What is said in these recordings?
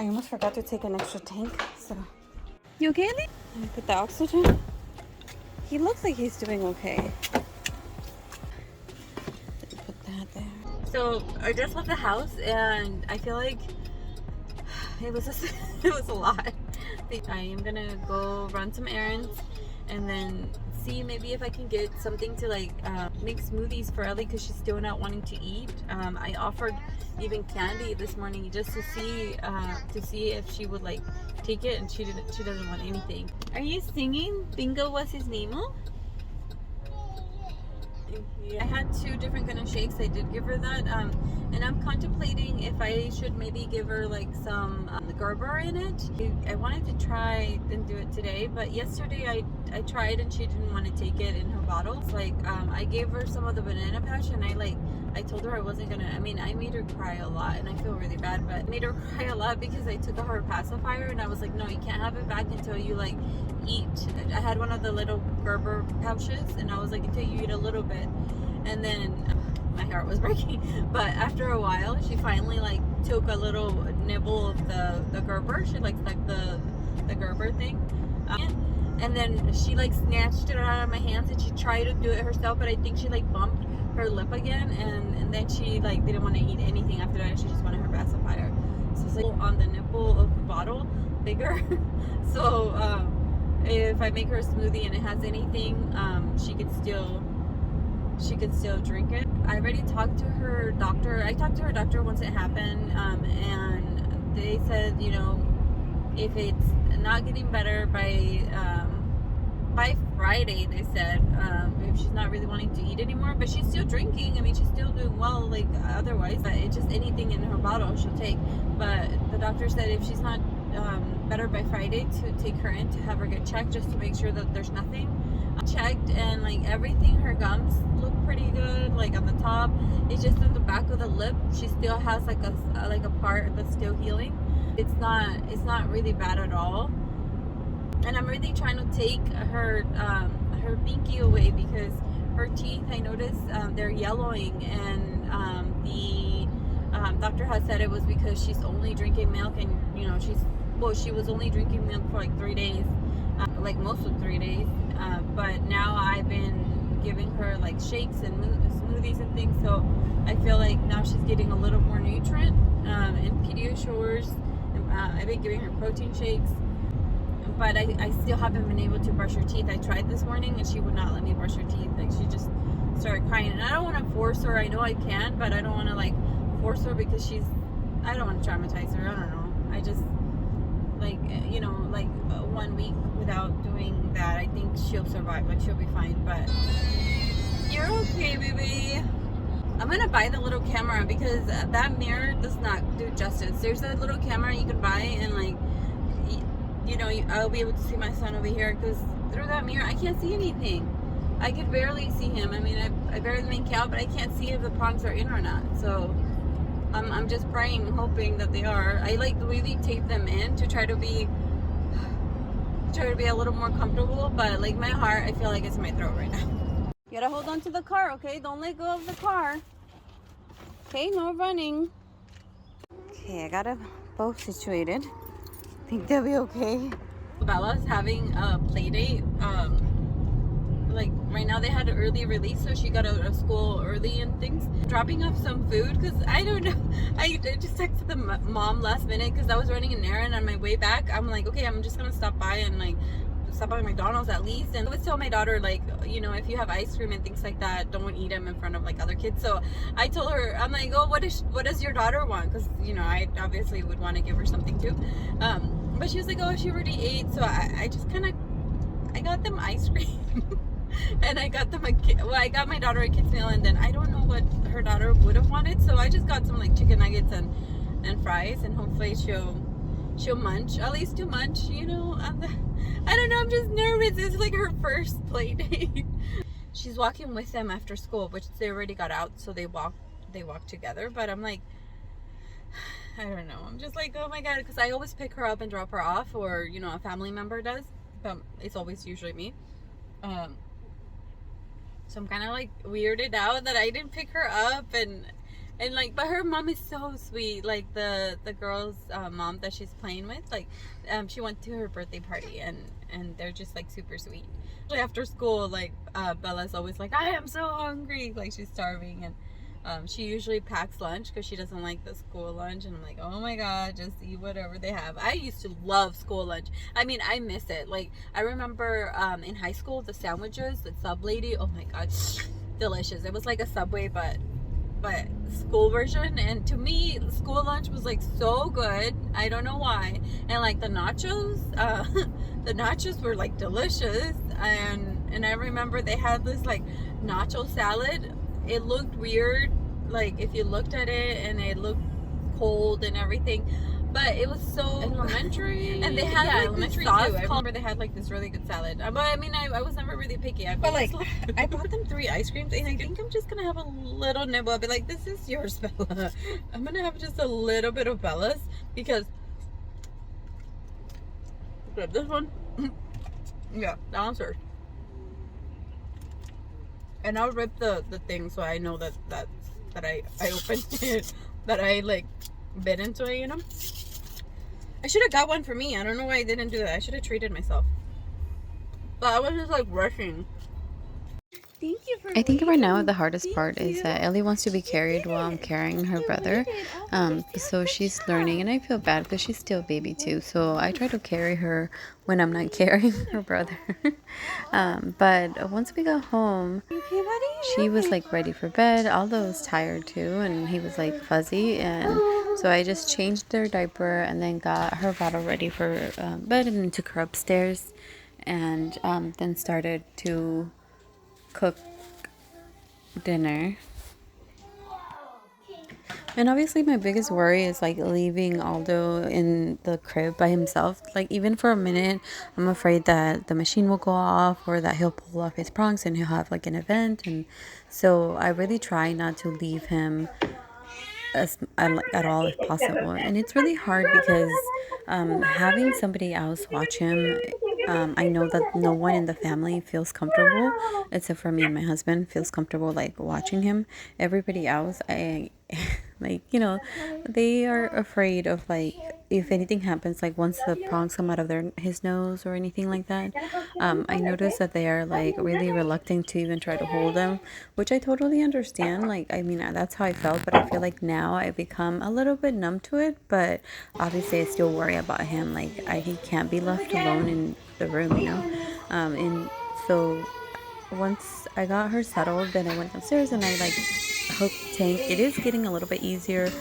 I almost forgot to take an extra tank, so. You okay, Ellie? Let me put the oxygen. He looks like he's doing okay. Put that there. So I just left the house and I feel like it was a lot. I am gonna go run some errands and then see maybe if I can get something to like make smoothies for Ellie because she's still not wanting to eat. I offered even candy this morning just to see if she would like take it, and she doesn't want anything. Are you singing? Bingo was his name? I had 2 different kind of shakes. I did give her that, and I'm contemplating if I should maybe give her like some Gerber in it. I wanted to try and do it today, but yesterday I tried and she didn't want to take it in her bottles. Like I gave her some of the banana patch, and I told her I wasn't gonna. I mean, I made her cry a lot, and I feel really bad, but I made her cry a lot because I took her pacifier, and I was like, no, you can't have it back until you like eat. I had one of the little Gerber pouches, and I was like, until you eat a little bit. And then my heart was breaking, but after a while she finally like took a little nibble of the Gerber. She likes like the Gerber thing, and then she like snatched it out of my hands and she tried to do it herself, but I think she like bumped her lip again, and then she like didn't want to eat anything after that. She just wanted her pacifier, so it's like on the nipple of the bottle bigger. So if I make her a smoothie and it has anything, she could still drink it. I already talked to her doctor. I talked to her doctor once it happened, and they said, you know, if it's not getting better by Friday, they said, if she's not really wanting to eat anymore, but she's still drinking. I mean, she's still doing well, like otherwise. But it's just anything in her bottle she'll take. But the doctor said if she's not better by Friday, to take her in to have her get checked just to make sure that there's nothing. Checked, and like everything, her gums look pretty good, like on the top. It's just in the back of the lip she still has like a part that's still healing. It's not really bad at all, and I'm really trying to take her binky away because her teeth, I noticed they're yellowing, and the doctor has said it was because she's only drinking milk, and you know she was only drinking milk for like 3 days, like most of 3 days. But now I've been giving her like shakes and smoothies and things, so I feel like now she's getting a little more nutrient, and Pediasures. I've been giving her protein shakes, but I still haven't been able to brush her teeth. I tried this morning and she would not let me brush her teeth. Like she just started crying, and I don't want to force her. I know I can, but I don't want to like force her because I don't want to traumatize her. I don't know. I just like, you know, like 1 week without doing that, I think she'll survive. Like she'll be fine. But you're okay, baby. I'm gonna buy the little camera because that mirror does not do justice. There's a little camera you can buy, and like, you know, I'll be able to see my son over here, because through that mirror I can't see anything. I could barely see him. I mean, I barely make out, but I can't see if the prongs are in or not. So I'm just praying, hoping that they are. I like really tape them in to try to be a little more comfortable, but like my heart, I feel like it's in my throat right now. You gotta hold on to the car, okay? Don't let go of the car. Okay, no running. Okay, I got them both situated. I think they'll be okay. Bella's having a play date. Like right now they had an early release, so she got out of school early and things. Dropping off some food, because I don't know. I just texted the mom last minute because I was running an errand on my way back. I'm like, okay, I'm just gonna stop by and like stop by McDonald's at least. And I would tell my daughter, like, you know, if you have ice cream and things like that, don't eat them in front of like other kids. So I told her, I'm like, oh, what does your daughter want? Because you know, I obviously would want to give her something too. But she was like, oh, she already ate. So I just kind of, I got them ice cream. And I got them I got my daughter a kid's meal, and then I don't know what her daughter would have wanted, so I just got some like chicken nuggets and fries, and hopefully she'll munch, at least to munch, you know. I don't know, I'm just nervous. It's like her first play date. She's walking with them after school, which they already got out, so they walk together. But I'm like, I don't know, I'm just like, oh my god, because I always pick her up and drop her off, or you know, a family member does, but it's always usually me. So I'm kind of like weirded out that I didn't pick her up, and And like, but her mom is so sweet. Like the girl's mom that she's playing with, like, she went to her birthday party, and they're just like super sweet. After school, like, Bella's always like, I am so hungry, like she's starving, and she usually packs lunch because she doesn't like the school lunch. And I'm like, oh my god, just eat whatever they have. I used to love school lunch. I mean, I miss it. Like, I remember in high school, the sandwiches, the sub lady, oh my god, delicious. It was like a Subway, but school version. And to me, school lunch was like so good. I don't know why. And like the nachos, the nachos were like delicious. And I remember they had this like nacho salad. It looked weird, like if you looked at it, and it looked cold and everything, but it was so elementary. And they had like elementary this sauce too. I remember they had like this really good salad. But I mean, I was never really picky. But like, I bought them 3 ice creams, and I think I'm just gonna have a little nibble. I'll be like, this is yours, Bella. I'm gonna have just a little bit of Bella's, because grab this one. Yeah, that one's hers. And I'll rip the thing so I know that I opened it, that I like bit into it, you know. I should have got one for me. I don't know why I didn't do that. I should have treated myself. But I was just like rushing. Thank you for I think right now the hardest part is that Ellie wants to be carried while I'm carrying her brother. So she's learning, and I feel bad because she's still a baby too. So I try to carry her when I'm not carrying her brother. But once we got home, she was like ready for bed. Aldo was tired too, and he was like fuzzy. And so I just changed their diaper and then got her bottle ready for bed, and then took her upstairs, and then started to cook dinner. And obviously my biggest worry is like leaving Aldo in the crib by himself. Like, even for a minute, I'm afraid that the machine will go off, or that he'll pull off his prongs and he'll have like an event. And so I really try not to leave him at all if possible. And it's really hard because having somebody else watch him, I know that no one in the family feels comfortable, except for me and my husband, feels comfortable like watching him. Everybody else, I like, you know, they are afraid of like, if anything happens, like once the prongs come out of his nose or anything like that. I noticed that they are like really reluctant to even try to hold them, which I totally understand. Like, I mean, that's how I felt, but I feel like now I've become a little bit numb to it. But obviously I still worry about him. Like, he can't be left alone in the room, you know. And so once I got her settled, then I went downstairs and I like hooked tank. It is getting a little bit easier.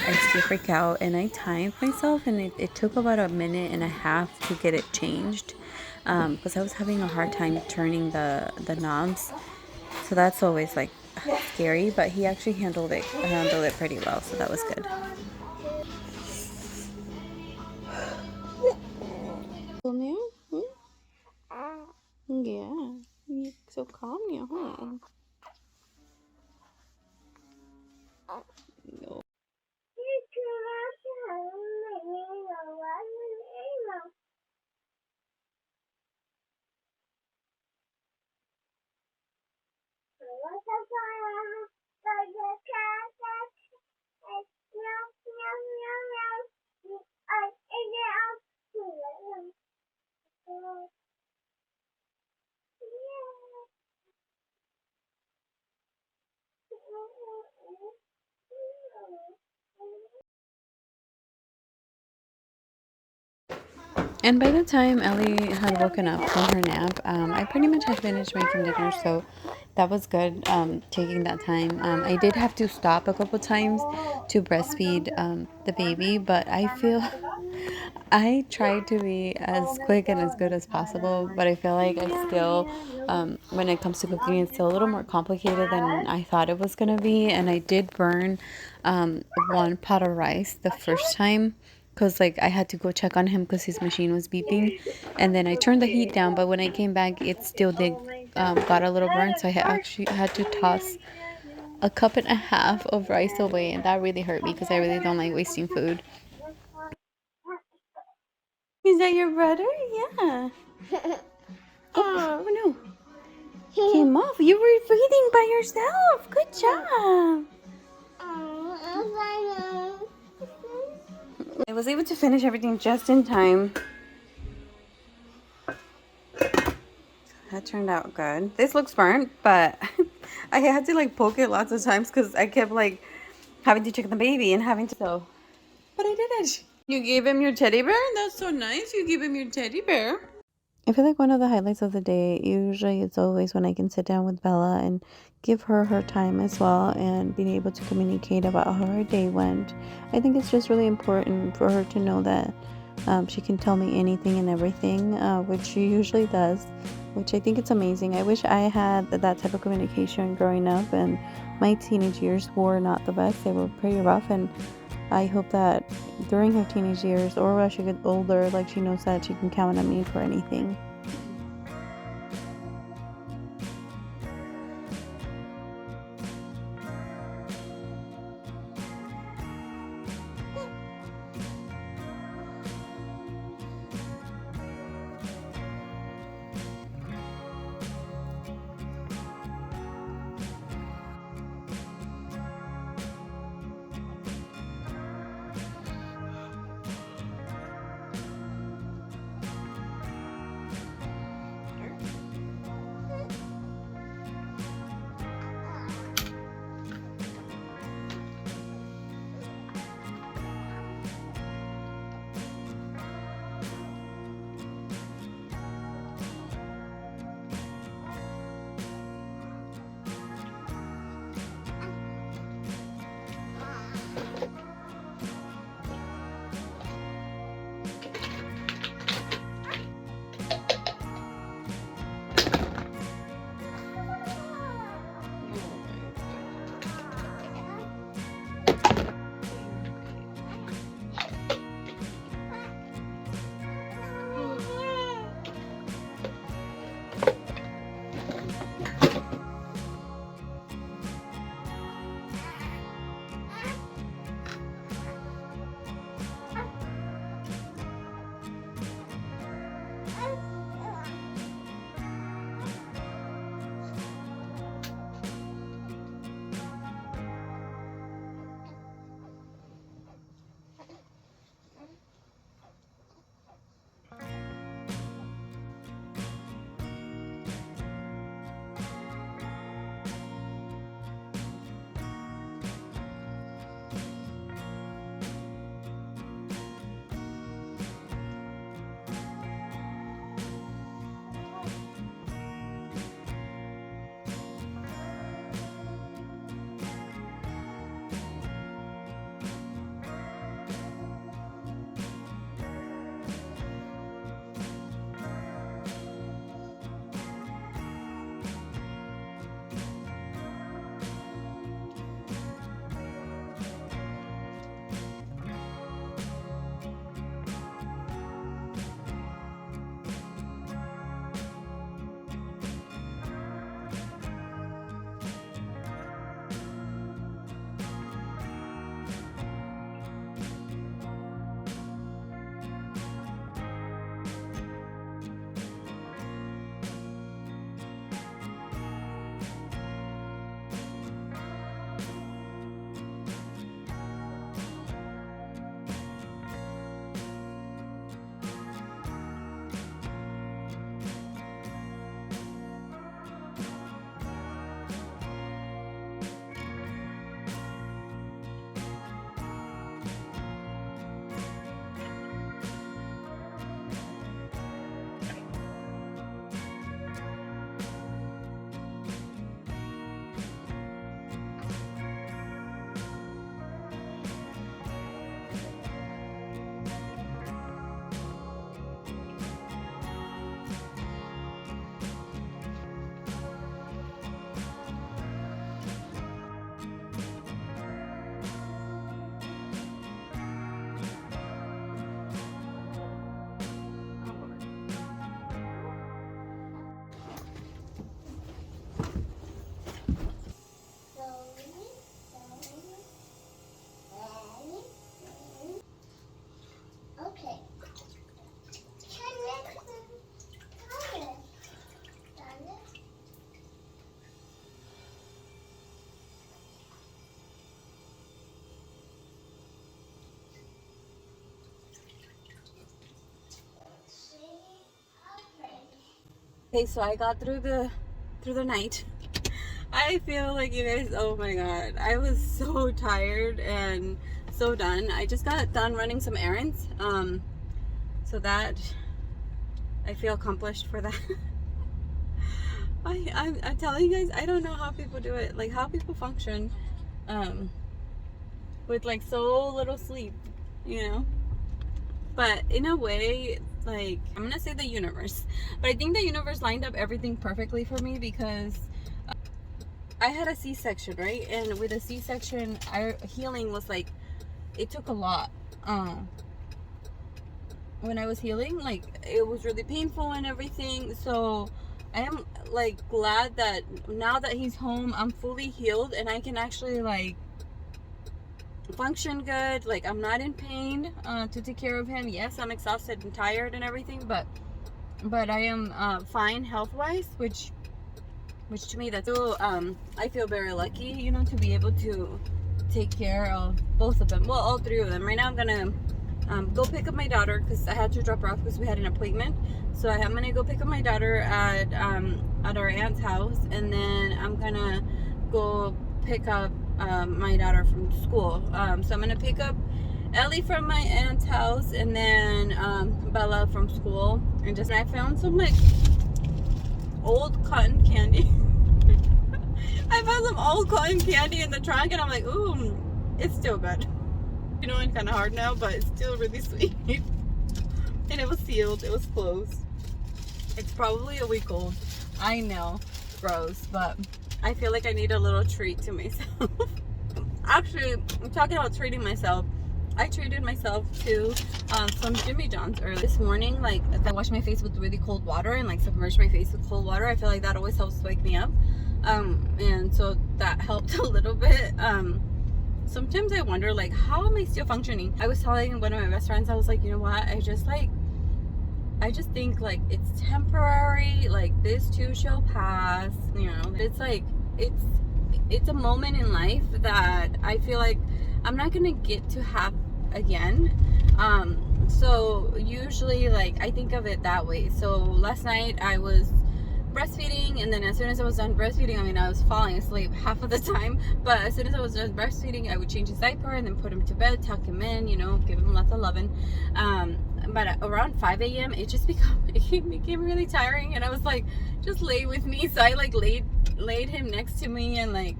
I still freak out, and I timed myself, and it took about 1.5 minutes to get it changed, because I was having a hard time turning the knobs. So that's always like scary, but he actually handled it pretty well, so that was good. Yeah, you're so calm now, huh? No. And by the time Ellie had woken up from her nap, I pretty much had finished making dinner, so that was good, taking that time. I did have to stop a couple times to breastfeed the baby, but I feel I tried to be as quick and as good as possible, but I feel like I still, when it comes to cooking, it's still a little more complicated than I thought it was going to be. And I did burn 1 pot of rice the first time, because like I had to go check on him because his machine was beeping, and then I turned the heat down, but when I came back it still did got a little burnt, so I actually had to toss 1.5 cups of rice away, and that really hurt me because I really don't like wasting food. Is that your brother? Yeah. Oh no, came off. You were breathing by yourself. Good job. I was able to finish everything just in time. That turned out good. This looks burnt, but I had to like poke it lots of times because I kept like having to check the baby and having to. So, but I did it. You gave him your teddy bear? That's so nice. You gave him your teddy bear. I feel like one of the highlights of the day, usually it's always when I can sit down with Bella and give her her time as well and being able to communicate about how her day went. I think it's just really important for her to know that she can tell me anything and everything, which she usually does, which I think it's amazing. I wish I had that type of communication growing up, and my teenage years were not the best. They were pretty rough, and I hope that during her teenage years or as she gets older, like she knows that she can count on me for anything. Okay, so I got through the night. I feel like, you guys, oh my god, I was so tired and so done. I just got done running some errands, so that I feel accomplished for that. I'm telling you guys, I don't know how people do it, like how people function with like so little sleep, you know. But in a way, like, I'm gonna say the universe, but I think the universe lined up everything perfectly for me, because I had a C-section, right? And with a C-section, healing was like, it took a lot. When I was healing, like, it was really painful and everything. So I am like glad that now that he's home, I'm fully healed and I can actually like function good. Like, I'm not in pain to take care of him. Yes, I'm exhausted and tired and everything, but I am fine health wise, which to me, that's so I feel very lucky, you know, to be able to take care of both of them. Well, all three of them. Right now I'm gonna go pick up my daughter, because I had to drop her off because we had an appointment. So I'm gonna go pick up my daughter at our aunt's house, and then I'm gonna go pick up my daughter from school. So I'm gonna pick up Ellie from my aunt's house, and then Bella from school. And I found some like old cotton candy. I found some old cotton candy in the trunk, and I'm like, ooh, it's still good. You know, it's kind of hard now, but it's still really sweet. And it was sealed, it was closed. It's probably a week old. I know, gross, but I feel like I need a little treat to myself. Actually, I'm talking about treating myself. I treated myself to some Jimmy John's early this morning. Like, I washed my face with really cold water and like submerged my face with cold water. I feel like that always helps wake me up. And so that helped a little bit. Sometimes I wonder, like, how am I still functioning? I was telling one of my best friends, I was like, you know what? I just think like it's temporary. Like, this too shall pass. You know, it's like, it's a moment in life that I feel like I'm not gonna get to have again. So usually, like, I think of it that way. So last night I was breastfeeding, and then as soon as I was done breastfeeding, I mean, I was falling asleep half of the time, but as soon as I was done breastfeeding, I would change his diaper and then put him to bed, tuck him in, you know, give him lots of loving. But around 5 a.m. it became really tiring, and I was like, just lay with me. So I like laid him next to me, and like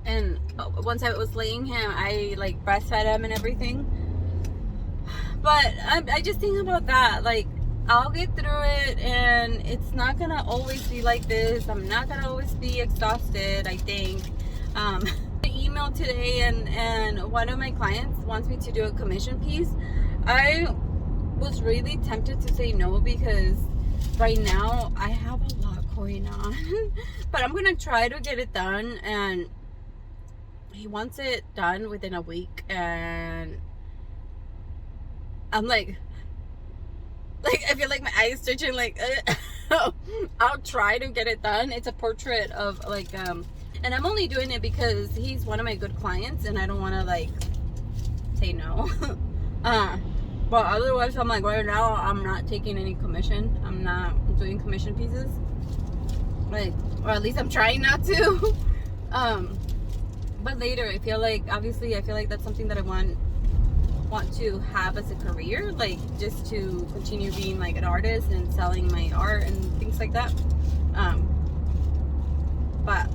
and once I was laying him, I like breastfed him and everything. But I just think about that, like, I'll get through it, and it's not gonna always be like this. I'm not gonna always be exhausted, I think. I emailed today, and one of my clients wants me to do a commission piece. I was really tempted to say no, because right now I have a lot going on. But I'm gonna try to get it done, and he wants it done within a week, and I'm like I feel like my eyes twitching, like I'll try to get it done. It's a portrait of like and I'm only doing it because he's one of my good clients, and I don't want to like say no. But otherwise, I'm like, right now I'm not taking any commission. I'm not doing commission pieces, like, or at least I'm trying not to. But later, I feel like, obviously, I feel like that's something that I want to have as a career, like, just to continue being like an artist and selling my art and things like that. But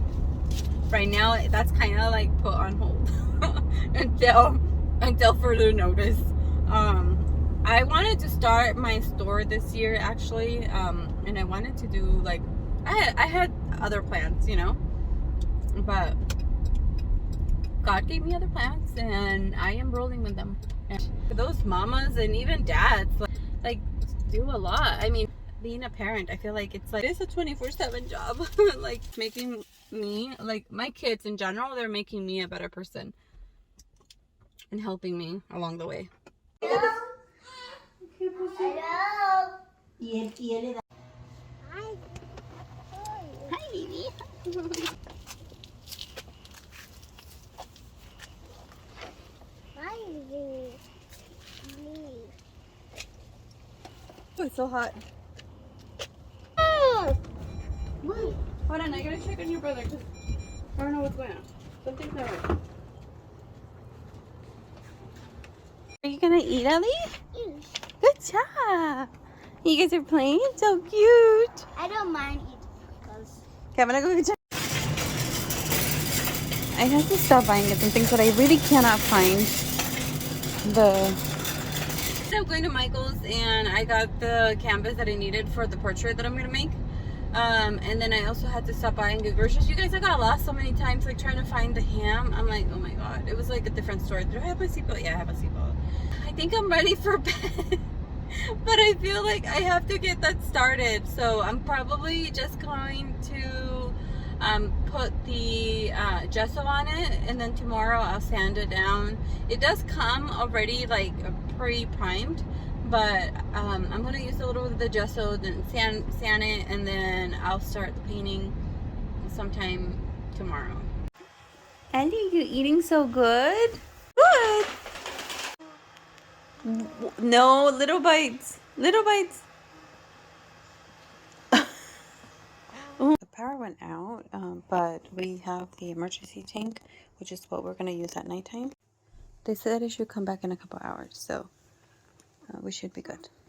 right now, that's kind of like put on hold until further notice. I wanted to start my store this year, actually, and I wanted to do like, I had other plans, you know, but God gave me other plans, and I am rolling with them. And those mamas and even dads, like do a lot. I mean, being a parent, I feel like it's a 24/7 job. Like, making me, like, my kids in general, they're making me a better person and helping me along the way. Hello. Hello. Hi. Hi, baby. Hi, Oh, it's so hot. your brother because I don't know what's going on. Something's not right. Are you gonna eat, Ellie? Good job. You guys are playing? So cute. I don't mind eating because Okay, I'm gonna go get. I have to stop buying some things that I really cannot find. I'm going to Michael's and I got the canvas that I needed for the portrait that I'm gonna make. And then I also had to stop by and get groceries. You guys, I got lost so many times, like trying to find the ham. I'm like, oh my god, it was like a different store. Do I have my seatbelt? Yeah, I have a seatbelt. I think I'm ready for bed, but I feel like I have to get that started. So I'm probably just going to put the gesso on it, and then tomorrow I'll sand it down. It does come already like pre-primed, but I'm gonna use a little bit of the gesso, then sand it, and then I'll start the painting sometime tomorrow. Ellie, you eating so good? Good. No, little bites. Little bites. The power went out, but we have the emergency tank, which is what we're going to use at nighttime. They said it should come back in a couple hours, so we should be good.